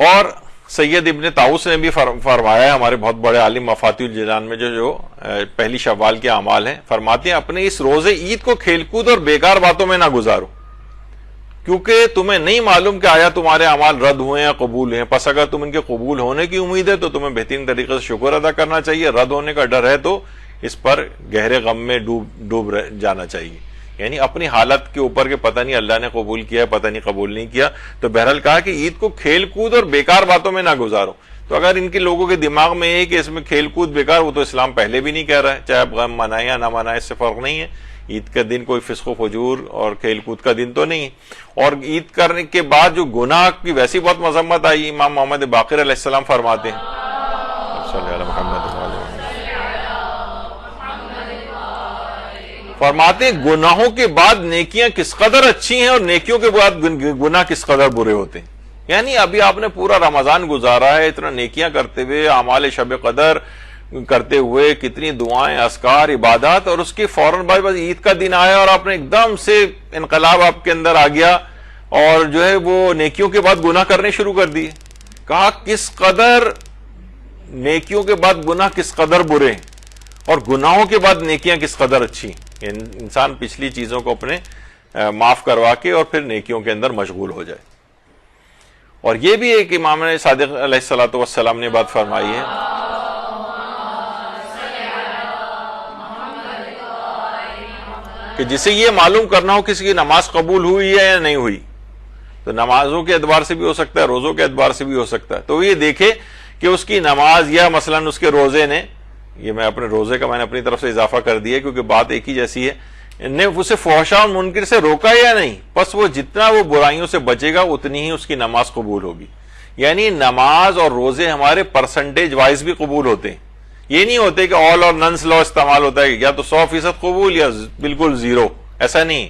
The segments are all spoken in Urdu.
اور سید ابن طاؤس نے بھی فرمایا ہے، ہمارے بہت بڑے عالم مفاتیح الجنان میں جو پہلی شوال کے اعمال ہیں، فرماتے ہیں اپنے اس روزے عید کو کھیل کود اور بیکار باتوں میں نہ گزارو، کیونکہ تمہیں نہیں معلوم کہ آیا تمہارے اعمال رد ہوئے یا قبول ہیں، پس اگر تم ان کے قبول ہونے کی امید ہے تو تمہیں بہترین طریقے سے شکر ادا کرنا چاہیے، رد ہونے کا ڈر ہے تو اس پر گہرے غم میں ڈوب جانا چاہیے، یعنی اپنی حالت کے اوپر کہ پتہ نہیں اللہ نے قبول کیا ہے پتہ نہیں قبول نہیں کیا۔ تو بہرحال کہا کہ عید کو کھیل کود اور بیکار باتوں میں نہ گزارو۔ تو اگر ان کے لوگوں کے دماغ میں ہے کہ اس میں کھیل کود بیکار، وہ تو اسلام پہلے بھی نہیں کہہ رہا ہے، چاہے آپ غم منائیں یا نہ منائیں اس سے فرق نہیں ہے، عید کا دن کوئی فسق و فجور اور کھیل کود کا دن تو نہیں ہے۔ اور عید کرنے کے بعد جو گناہ کی ویسی بہت مذمت آئی، امام محمد باقر علیہ السلام فرماتے ہیں، صلی اللہ محمد فرماتے ہیں گناہوں کے بعد نیکیاں کس قدر اچھی ہیں اور نیکیوں کے بعد گناہ کس قدر برے ہوتے ہیں۔ یعنی ابھی آپ نے پورا رمضان گزارا ہے اتنا نیکیاں کرتے ہوئے، اعمال شب قدر کرتے ہوئے، کتنی دعائیں، اذکار، عبادات، اور اس کے فوراً بعد بس عید کا دن آیا اور آپ نے ایک دم سے انقلاب آپ کے اندر آ گیا اور جو ہے وہ نیکیوں کے بعد گناہ کرنے شروع کر دیے۔ کہا کس قدر نیکیوں کے بعد گناہ کس قدر برے ہیں اور گناہوں کے بعد نیکیاں کس قدر اچھی۔ انسان پچھلی چیزوں کو اپنے معاف کروا کے اور پھر نیکیوں کے اندر مشغول ہو جائے۔ اور یہ بھی ایک امام صادق علیہ الصلوۃ والسلام نے بات فرمائی ہے کہ جسے یہ معلوم کرنا ہو کسی کی نماز قبول ہوئی ہے یا نہیں ہوئی، تو نمازوں کے اعتبار سے بھی ہو سکتا ہے، روزوں کے اعتبار سے بھی ہو سکتا ہے، تو یہ دیکھے کہ اس کی نماز یا مثلاً اس کے روزے نے، یہ میں اپنے روزے کا میں نے اپنی طرف سے اضافہ کر دیا کیونکہ بات ایک ہی جیسی ہے، نے اسے فحشاء اور منکر سے روکا یا نہیں، پس وہ جتنا وہ برائیوں سے بچے گا اتنی ہی اس کی نماز قبول ہوگی۔ یعنی نماز اور روزے ہمارے پرسنٹیج وائز بھی قبول ہوتے ہیں، یہ نہیں ہوتے کہ آل اور ننس لا استعمال ہوتا ہے یا تو 100% قبول یا بالکل زیرو، ایسا نہیں،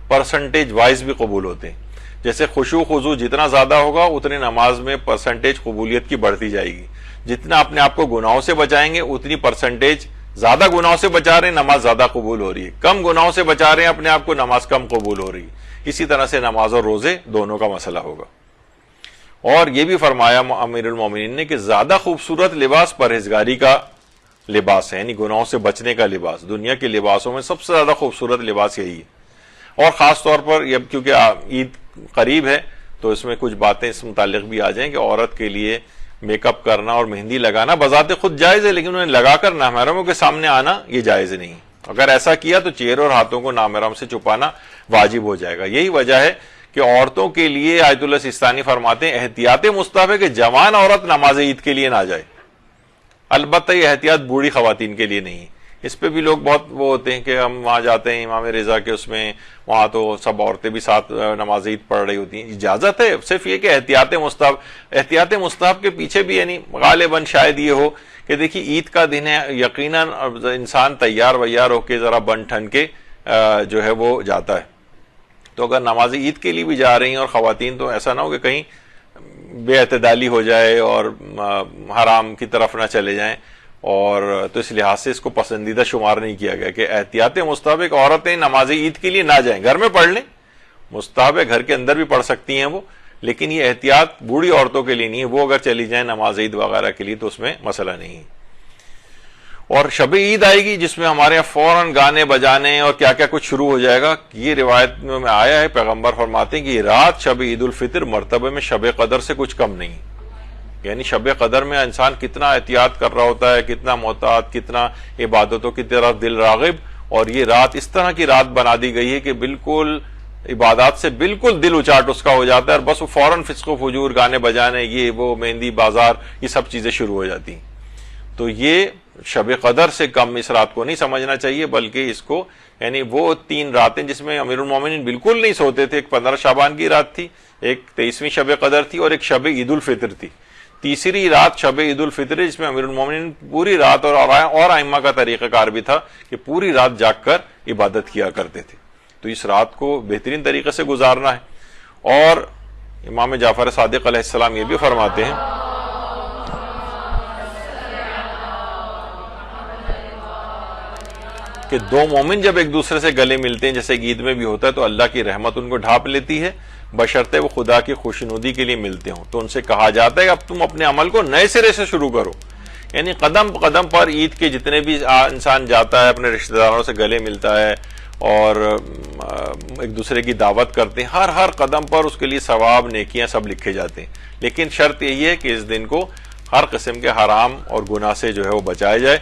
پرسنٹیج وائز بھی قبول ہوتے ہیں۔ جیسے خشوع خضوع جتنا زیادہ ہوگا اتنی نماز میں پرسنٹیج قبولیت کی بڑھتی جائے گی، جتنا اپنے آپ کو گناہوں سے بچائیں گے اتنی پرسنٹیج، زیادہ گناہوں سے بچا رہے ہیں نماز زیادہ قبول ہو رہی ہے، کم گناہوں سے بچا رہے ہیں اپنے آپ کو نماز کم قبول ہو رہی ہے۔ اسی طرح سے نماز اور روزے دونوں کا مسئلہ ہوگا۔ اور یہ بھی فرمایا امیر المومنین نے کہ زیادہ خوبصورت لباس پرہیزگاری کا لباس ہے، یعنی گناہوں سے بچنے کا لباس، دنیا کے لباسوں میں سب سے زیادہ خوبصورت لباس یہی ہے۔ اور خاص طور پر یہ کیونکہ عید قریب ہے تو اس میں کچھ باتیں اس متعلق بھی آ جائیں کہ عورت کے لیے میک اپ کرنا اور مہندی لگانا بذات خود جائز ہے، لیکن انہیں لگا کر نامحرموں کے سامنے آنا یہ جائز نہیں۔ اگر ایسا کیا تو چہرے اور ہاتھوں کو نامحرم سے چھپانا واجب ہو جائے گا۔ یہی وجہ ہے کہ عورتوں کے لیے آیت اللہ سیستانی فرماتے ہیں احتیاط مستحب ہے کہ جوان عورت نماز عید کے لیے نہ جائے، البتہ یہ احتیاط بوڑھی خواتین کے لیے نہیں۔ اس پہ بھی لوگ بہت وہ ہوتے ہیں کہ ہم وہاں جاتے ہیں امام رضا کے اس میں، وہاں تو سب عورتیں بھی ساتھ نماز عید پڑھ رہی ہوتی ہیں، اجازت ہے، صرف یہ کہ احتیاط مستحب کے پیچھے بھی یعنی غالباً شاید یہ ہو کہ دیکھیے عید کا دن ہے، یقیناً انسان تیار ویار ہو کے ذرا بن ٹھن کے جو ہے وہ جاتا ہے، تو اگر نماز عید کے لیے بھی جا رہی ہیں اور خواتین، تو ایسا نہ ہو کہ کہیں بے اعتدالی ہو جائے اور حرام کی طرف نہ چلے جائیں، اور تو اس لحاظ سے اس کو پسندیدہ شمار نہیں کیا گیا کہ احتیاط مستحب عورتیں نماز عید کے لیے نہ جائیں، گھر میں پڑھ لیں، مستحب ہے گھر کے اندر بھی پڑھ سکتی ہیں وہ، لیکن یہ احتیاط بوڑھی عورتوں کے لیے نہیں ہے، وہ اگر چلی جائیں نماز عید وغیرہ کے لیے تو اس میں مسئلہ نہیں ہے۔ اور شب عید آئے گی جس میں ہمارے یہاں فوراً گانے بجانے اور کیا کیا کچھ شروع ہو جائے گا۔ یہ روایت میں آیا ہے، پیغمبر فرماتے ہیں کہ یہ رات شب عید الفطر مرتبہ میں شب قدر سے کچھ کم نہیں، یعنی شب قدر میں انسان کتنا احتیاط کر رہا ہوتا ہے، کتنا محتاط، کتنا عبادتوں کی طرف دل راغب، اور یہ رات اس طرح کی رات بنا دی گئی ہے کہ بالکل عبادات سے بالکل دل اچاٹ اس کا ہو جاتا ہے، اور بس وہ فوراً فسق و فجور، گانے بجانے، یہ وہ، مہندی بازار، یہ سب چیزیں شروع ہو جاتی ہیں۔ تو یہ شب قدر سے کم اس رات کو نہیں سمجھنا چاہیے، بلکہ اس کو یعنی وہ 3 راتیں جس میں امیر المومنین بالکل نہیں سوتے تھے، ایک 15 شعبان کی رات تھی، ایک 23ویں شب قدر تھی، اور ایک شب عید الفطر تھی۔ تیسری رات شب عید الفطر جس میں امیر المومنین پوری رات، اور ائمہ کا طریقہ کار بھی تھا کہ پوری رات جاگ کر عبادت کیا کرتے تھے، تو اس رات کو بہترین طریقے سے گزارنا ہے۔ اور امام جعفر صادق علیہ السلام یہ بھی فرماتے ہیں کہ کہ دو مومن جب ایک دوسرے سے گلے ملتے ہیں جیسے عید میں بھی ہوتا ہے تو اللہ کی رحمت ان کو ڈھانپ لیتی ہے، بشرطے وہ خدا کی خوشنودی کے لیے ملتے ہوں. تو ان سے کہا جاتا ہے کہ اب تم اپنے عمل کو نئے سرے سے شروع کرو. یعنی قدم قدم پر عید کے جتنے بھی انسان جاتا ہے اپنے رشتہ داروں سے گلے ملتا ہے اور ایک دوسرے کی دعوت کرتے ہیں، ہر قدم پر اس کے لیے ثواب نیکیاں سب لکھے جاتے ہیں. لیکن شرط یہی ہے کہ اس دن کو ہر قسم کے حرام اور گناہ سے جو ہے وہ بچایا جائے.